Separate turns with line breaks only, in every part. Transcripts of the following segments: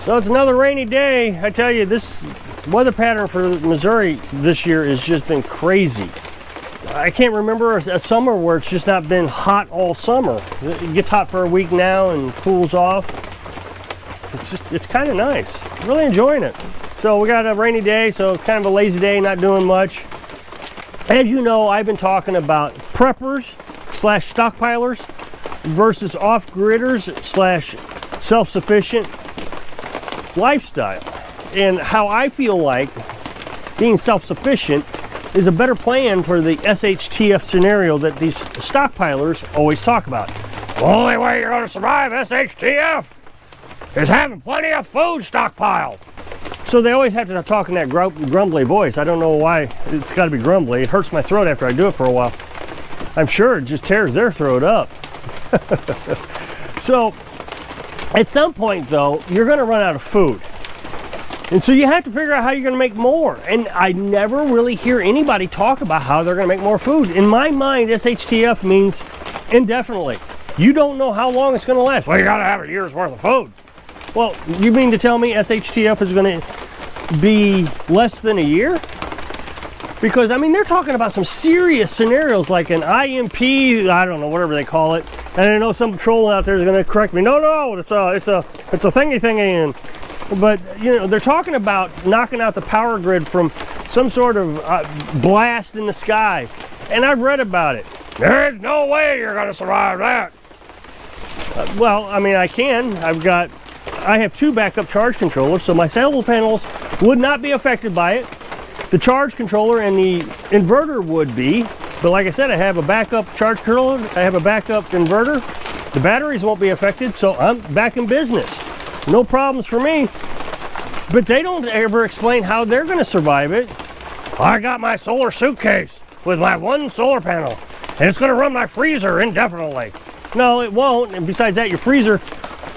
So it's another rainy day. I tell you, this weather pattern for Missouri this year has just been crazy. I can't remember a summer where it's just not been hot all summer. It gets hot for a week now and cools off. It's kind of nice. Really enjoying it. So we got a rainy day, so it's kind of a lazy day, not doing much. As you know, I've been talking about preppers slash stockpilers versus off-gridders slash self-sufficient lifestyle, and how I feel like being self-sufficient is a better plan for the SHTF scenario that these stockpilers always talk about. The only way you're going to survive SHTF is having plenty of food stockpile. So they always have to talk in that grumbly voice. I don't know why it's got to be grumbly. It hurts my throat after I do it for a while. I'm sure it just tears their throat up. So at some point though, you're going to run out of food. And so you have to figure out how you're going to make more. And I never really hear anybody talk about how they're going to make more food. In my mind, SHTF means indefinitely. You don't know how long it's going to last. Well, you got to have a year's worth of food. Well, you mean to tell me SHTF is going to be less than a year? Because, I mean, they're talking about some serious scenarios like an IMP, I don't know, whatever they call it. And I know some troll out there is going to correct me. No, it's a thingy. But, you know, they're talking about knocking out the power grid from some sort of blast in the sky. And I've read about it. There's no way you're going to survive that. Well, I mean, I can. I have 2 backup charge controllers, so my solar panels would not be affected by it. The charge controller and the inverter would be, but like I said, I have a backup charge controller, I have a backup inverter. The batteries won't be affected, so I'm back in business. No problems for me. But they don't ever explain how they're going to survive it. I got my solar suitcase with my 1 solar panel, and it's going to run my freezer indefinitely. No, it won't. And besides that, your freezer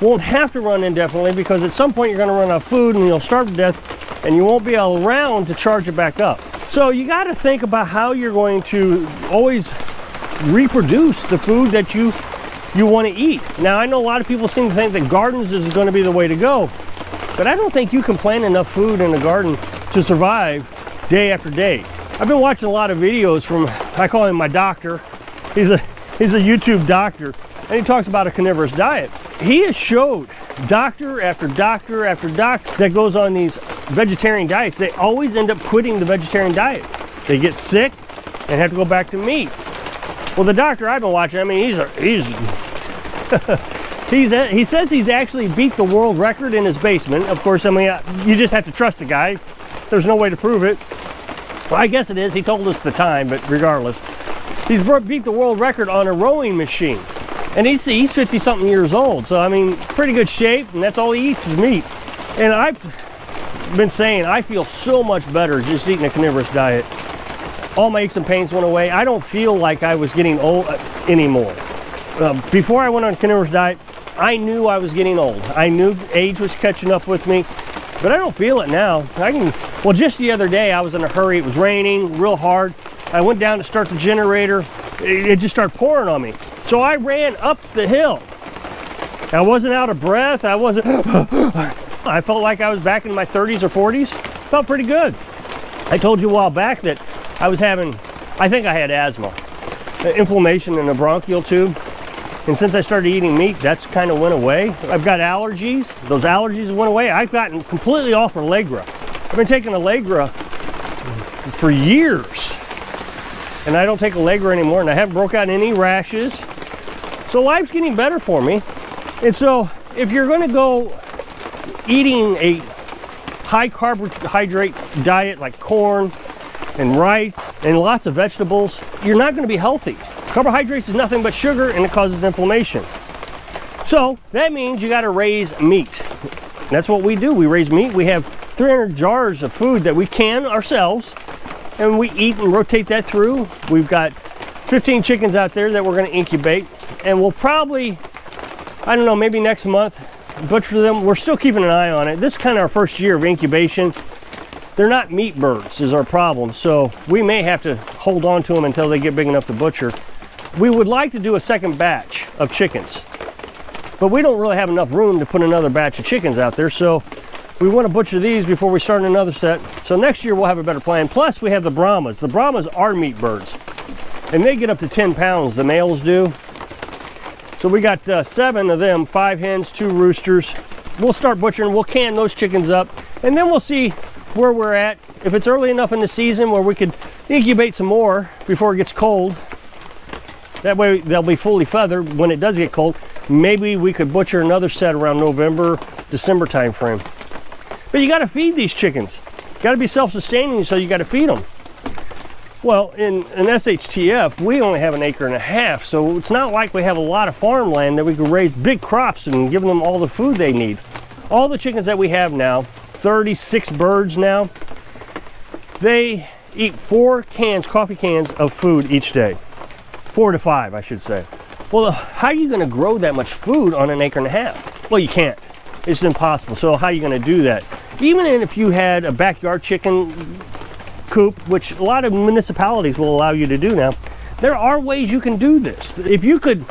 won't have to run indefinitely, because at some point you're going to run out of food and you'll starve to death and you won't be around to charge it back up. So you got to think about how you're going to always reproduce the food that you want to eat. Now, I know a lot of people seem to think that gardens is going to be the way to go, but I don't think you can plant enough food in a garden to survive day after day. I've been watching a lot of videos from, I call him my doctor. He's a YouTube doctor, and he talks about a carnivorous diet. He has showed doctor after doctor after doctor that goes on these vegetarian diets, they always end up quitting the vegetarian diet. They get sick and have to go back to meat. Well, the doctor I've been watching, I mean, he says he's actually beat the world record in his basement. Of course, I mean, you just have to trust the guy. There's no way to prove it. Well, I guess it is. He told us the time, but regardless, he's beat the world record on a rowing machine. And he's 50-something years old, so I mean, pretty good shape, and that's all he eats is meat. And I've been saying I feel so much better just eating a carnivorous diet. All my aches and pains went away. I don't feel like I was getting old anymore. Before I went on a carnivorous diet, I knew I was getting old. I knew age was catching up with me, but I don't feel it now. Well, just the other day I was in a hurry. It was raining real hard. I went down to start the generator. It just started pouring on me. So I ran up the hill. I wasn't out of breath. I felt like I was back in my 30s or 40s. Felt pretty good. I told you a while back that I think I had asthma, inflammation in the bronchial tube. And since I started eating meat, that's kind of went away. I've got allergies. Those allergies went away. I've gotten completely off Allegra. I've been taking Allegra for years. And I don't take Allegra anymore, and I haven't broke out any rashes. So life's getting better for me. And so if you're going to go eating a high carbohydrate diet like corn and rice and lots of vegetables, you're not going to be healthy. Carbohydrates is nothing but sugar, and it causes inflammation. So that means you got to raise meat. That's what we do. We raise meat. We have 300 jars of food that we can ourselves, and we eat and rotate that through. We've got 15 chickens out there that we're going to incubate, and we'll probably, I don't know, maybe next month butcher them. We're still keeping an eye on it. This is kind of our first year of incubation. They're not meat birds is our problem, so we may have to hold on to them until they get big enough to butcher. We would like to do a second batch of chickens, but we don't really have enough room to put another batch of chickens out there, so we want to butcher these before we start another set. So next year we'll have a better plan. Plus we have the Brahmas. The Brahmas are meat birds, and they get up to 10 pounds, the males do. So we got 7 of them, 5 hens, 2 roosters. We'll start butchering, we'll can those chickens up, and then we'll see where we're at. If it's early enough in the season where we could incubate some more before it gets cold, that way they'll be fully feathered when it does get cold. Maybe we could butcher another set around November, December time frame. But you got to feed these chickens. Got to be self-sustaining, so you got to feed them. Well, in an SHTF, we only have 1.5 acres, so it's not like we have a lot of farmland that we can raise big crops and give them all the food they need. All the chickens that we have now, 36 birds now, they eat 4 cans, coffee cans of food each day. 4 to 5, I should say. Well, how are you going to grow that much food on 1.5 acres? Well, you can't. It's impossible. So how are you going to do that? Even if you had a backyard chicken coop, which a lot of municipalities will allow you to do now, there are ways you can do this. If you could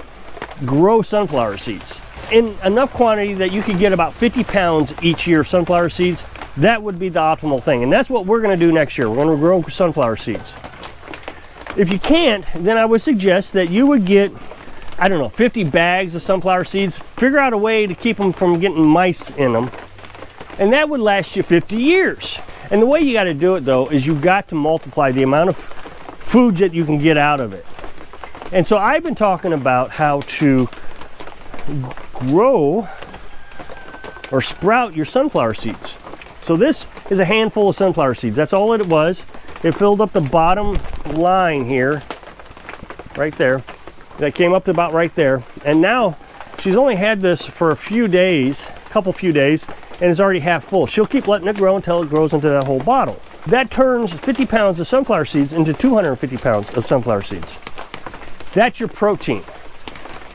grow sunflower seeds in enough quantity that you could get about 50 pounds each year of sunflower seeds, that would be the optimal thing. And that's what we're going to do next year. We're going to grow sunflower seeds. If you can't, then I would suggest that you would get, I don't know, 50 bags of sunflower seeds. Figure out a way to keep them from getting mice in them, and that would last you 50 years. And the way you got to do it, though, is you've got to multiply the amount of food that you can get out of it. And so I've been talking about how to grow or sprout your sunflower seeds. So this is a handful of sunflower seeds. That's all it was. It filled up the bottom line here, right there. That came up to about right there. And now she's only had this for a few days, and it's already half full. She'll keep letting it grow until it grows into that whole bottle. That turns 50 pounds of sunflower seeds into 250 pounds of sunflower seeds. That's your protein.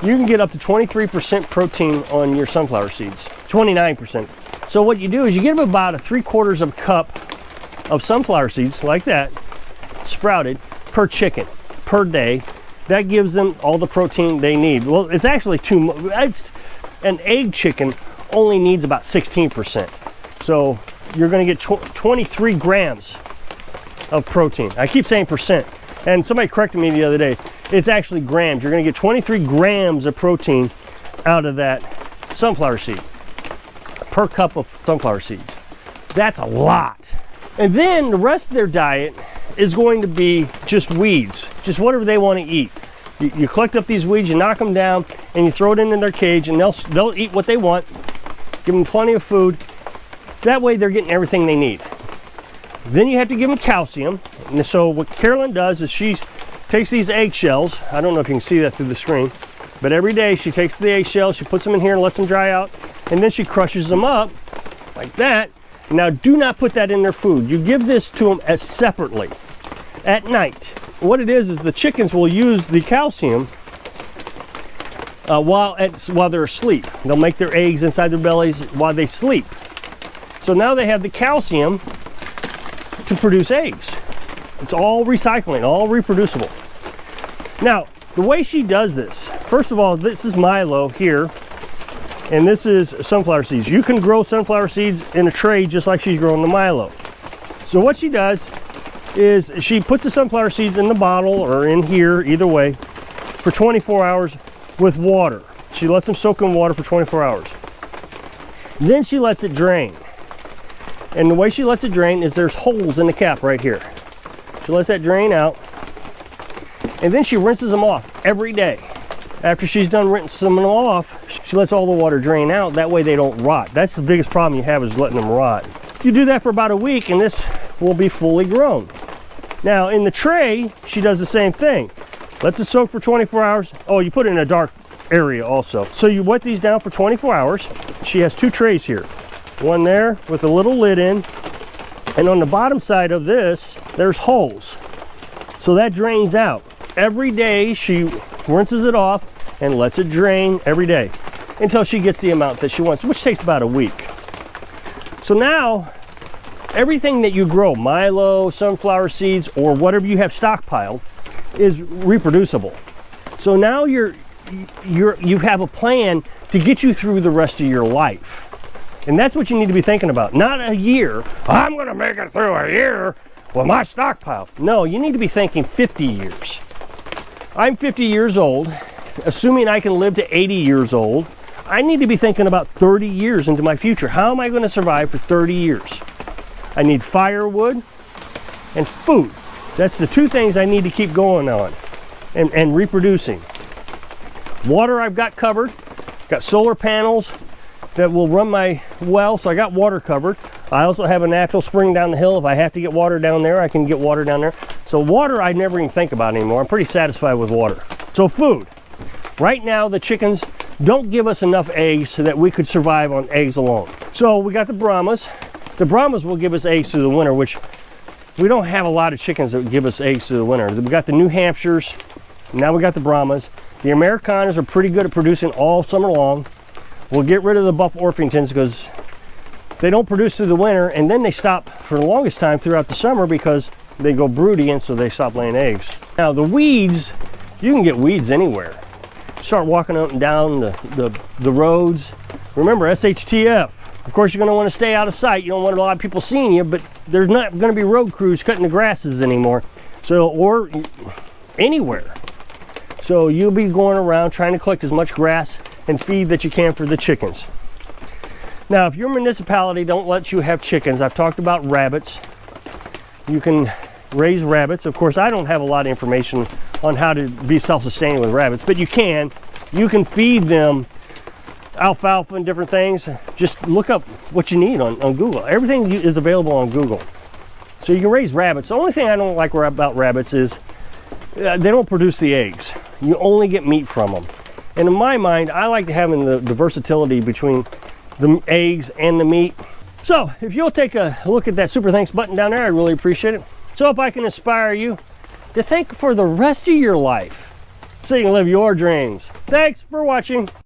You can get up to 23% protein on your sunflower seeds, 29%. So what you do is you give them about 3/4 of a cup of sunflower seeds like that, sprouted, per chicken, per day. That gives them all the protein they need. Well, it's actually an egg chicken only needs about 16%. So you're going to get 23 grams of protein. I keep saying percent, and somebody corrected me the other day. It's actually grams. You're going to get 23 grams of protein out of that sunflower seed per cup of sunflower seeds. That's a lot. And then the rest of their diet is going to be just weeds, just whatever they want to eat. You collect up these weeds, you knock them down, and you throw it in their cage, and they'll eat what they want. Give them plenty of food. That way they're getting everything they need. Then you have to give them calcium. And so what Carolyn does is she takes these eggshells. I don't know if you can see that through the screen, but every day she takes the eggshells, she puts them in here and lets them dry out, and then she crushes them up like that. Now do not put that in their food. You give this to them as separately at night. What it is the chickens will use the calcium while they're asleep. They'll make their eggs inside their bellies while they sleep. So now they have the calcium to produce eggs. It's all recycling, all reproducible. Now, the way she does this, first of all, this is Milo here, and this is sunflower seeds. You can grow sunflower seeds in a tray just like she's growing the Milo. So what she does is she puts the sunflower seeds in the bottle or in here, either way, for 24 hours with water. She lets them soak in water for 24 hours. Then she lets it drain. And the way she lets it drain is there's holes in the cap right here. She lets that drain out, and then she rinses them off every day. After she's done rinsing them off, she lets all the water drain out. That way they don't rot. That's the biggest problem you have, is letting them rot. You do that for about a week, and this will be fully grown. Now in the tray, she does the same thing. Lets it soak for 24 hours. Oh, you put it in a dark area also. So you wet these down for 24 hours. She has 2 trays here. One there with a little lid in, and on the bottom side of this there's holes, so that drains out. Every day she rinses it off and lets it drain every day until she gets the amount that she wants, which takes about a week. So now everything that you grow, Milo, sunflower seeds, or whatever you have stockpiled, is reproducible. So now you have a plan to get you through the rest of your life. And that's what you need to be thinking about. Not a year. I'm going to make it through a year with my stockpile. No, you need to be thinking 50 years. I'm 50 years old. Assuming I can live to 80 years old, I need to be thinking about 30 years into my future. How am I going to survive for 30 years? I need firewood and food. That's the two things I need to keep going on and reproducing. Water I've got covered. Got solar panels that will run my well, so I got water covered. I also have a natural spring down the hill. If I have to get water down there, I can get water down there. So water I never even think about anymore. I'm pretty satisfied with water. So food. Right now the chickens don't give us enough eggs so that we could survive on eggs alone. So we got the Brahmas. The Brahmas will give us eggs through the winter, which we don't have a lot of chickens that give us eggs through the winter. We got the New Hampshires. Now we got the Brahmas. The Americanas are pretty good at producing all summer long. We'll get rid of the Buff Orpingtons because they don't produce through the winter, and then they stop for the longest time throughout the summer because they go broody, and so they stop laying eggs. Now the weeds, you can get weeds anywhere. Start walking up and down the roads. Remember, SHTF. Of course, you're going to want to stay out of sight. You don't want a lot of people seeing you, but there's not going to be road crews cutting the grasses anymore. So, or anywhere. So you'll be going around trying to collect as much grass and feed that you can for the chickens. Now, if your municipality don't let you have chickens, I've talked about rabbits. You can raise rabbits. Of course, I don't have a lot of information on how to be self-sustaining with rabbits, but you can. You can feed them alfalfa and different things. Just look up what you need on Google. Everything is available on Google. So you can raise rabbits. The only thing I don't like about rabbits is they don't produce the eggs. You only get meat from them. And in my mind, I like having the versatility between the eggs and the meat. So if you'll take a look at that super thanks button down there, I really appreciate it. So if I can inspire you to think for the rest of your life so you can live your dreams. Thanks for watching.